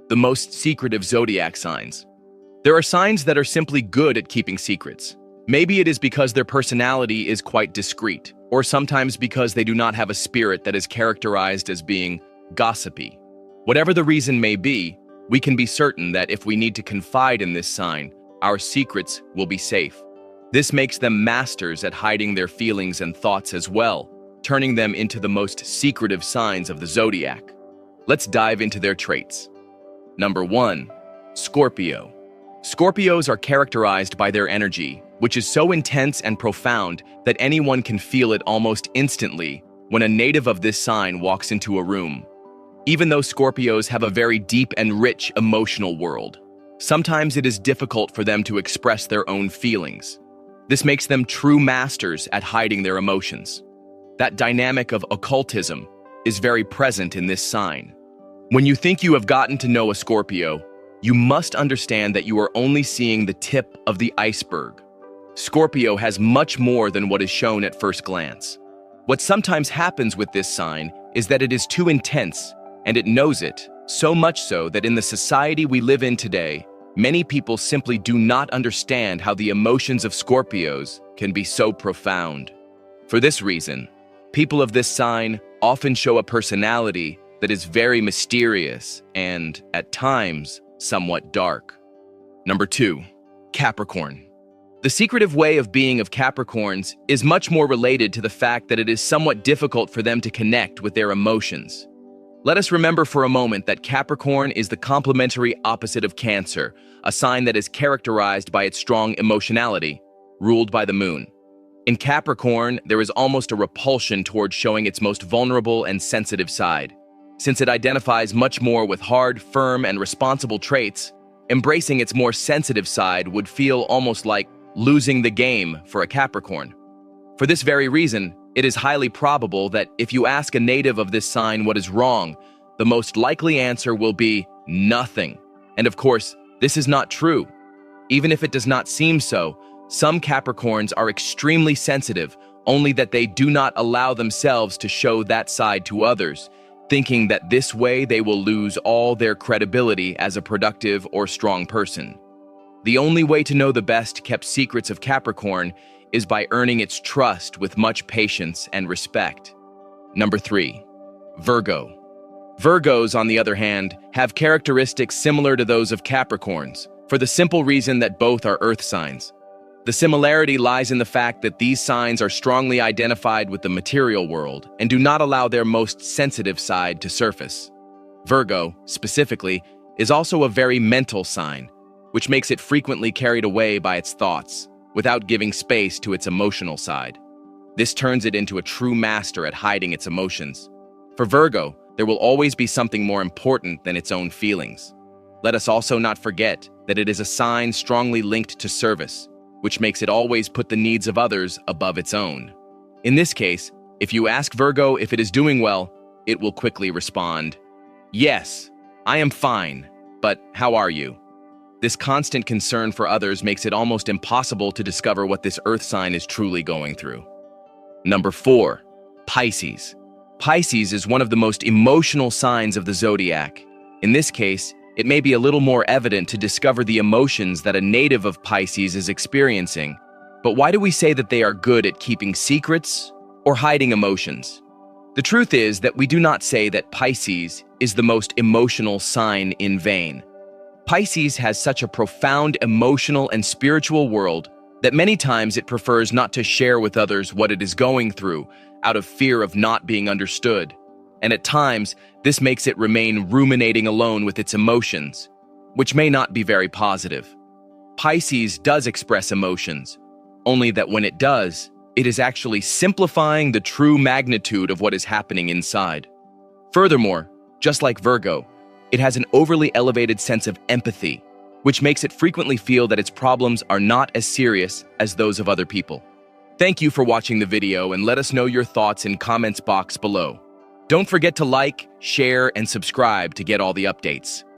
The most secretive zodiac signs. There are signs that are simply good at keeping secrets. Maybe it is because their personality is quite discreet, or sometimes because they do not have a spirit that is characterized as being gossipy. Whatever the reason may be, we can be certain that if we need to confide in this sign, our secrets will be safe. This makes them masters at hiding their feelings and thoughts as well, turning them into the most secretive signs of the zodiac. Let's dive into their traits. Number 1. Scorpio. Scorpios are characterized by their energy, which is so intense and profound that anyone can feel it almost instantly when a native of this sign walks into a room. Even though Scorpios have a very deep and rich emotional world, sometimes it is difficult for them to express their own feelings. This makes them true masters at hiding their emotions. That dynamic of occultism is very present in this sign. When you think you have gotten to know a Scorpio, you must understand that you are only seeing the tip of the iceberg. Scorpio has much more than what is shown at first glance. What sometimes happens with this sign is that it is too intense, and it knows it, so much so that in the society we live in today, many people simply do not understand how the emotions of Scorpios can be so profound. For this reason, people of this sign often show a personality that is very mysterious and, at times, somewhat dark. Number 2. Capricorn. The secretive way of being of Capricorns is much more related to the fact that it is somewhat difficult for them to connect with their emotions. Let us remember for a moment that Capricorn is the complementary opposite of Cancer, a sign that is characterized by its strong emotionality, ruled by the moon. In Capricorn, there is almost a repulsion towards showing its most vulnerable and sensitive side. Since it identifies much more with hard, firm, and responsible traits, embracing its more sensitive side would feel almost like losing the game for a Capricorn. For this very reason, it is highly probable that if you ask a native of this sign what is wrong, the most likely answer will be nothing. And of course, this is not true. Even if it does not seem so, some Capricorns are extremely sensitive, only that they do not allow themselves to show that side to others, thinking that this way they will lose all their credibility as a productive or strong person. The only way to know the best-kept secrets of Capricorn is by earning its trust with much patience and respect. Number 3. Virgo. Virgos, on the other hand, have characteristics similar to those of Capricorns, for the simple reason that both are earth signs. The similarity lies in the fact that these signs are strongly identified with the material world and do not allow their most sensitive side to surface. Virgo, specifically, is also a very mental sign, which makes it frequently carried away by its thoughts, without giving space to its emotional side. This turns it into a true master at hiding its emotions. For Virgo, there will always be something more important than its own feelings. Let us also not forget that it is a sign strongly linked to service, which makes it always put the needs of others above its own. In this case, if you ask Virgo if it is doing well, it will quickly respond, "Yes, I am fine, but how are you?" This constant concern for others makes it almost impossible to discover what this earth sign is truly going through. Number 4. Pisces. Pisces is one of the most emotional signs of the zodiac. In this case, it may be a little more evident to discover the emotions that a native of Pisces is experiencing. But why do we say that they are good at keeping secrets or hiding emotions? The truth is that we do not say that Pisces is the most emotional sign in vain. Pisces has such a profound emotional and spiritual world that many times it prefers not to share with others what it is going through out of fear of not being understood. And at times, this makes it remain ruminating alone with its emotions, which may not be very positive. Pisces does express emotions, only that when it does, it is actually simplifying the true magnitude of what is happening inside. Furthermore, just like Virgo, it has an overly elevated sense of empathy, which makes it frequently feel that its problems are not as serious as those of other people. Thank you for watching the video, and let us know your thoughts in comments box below. Don't forget to like, share, and subscribe to get all the updates.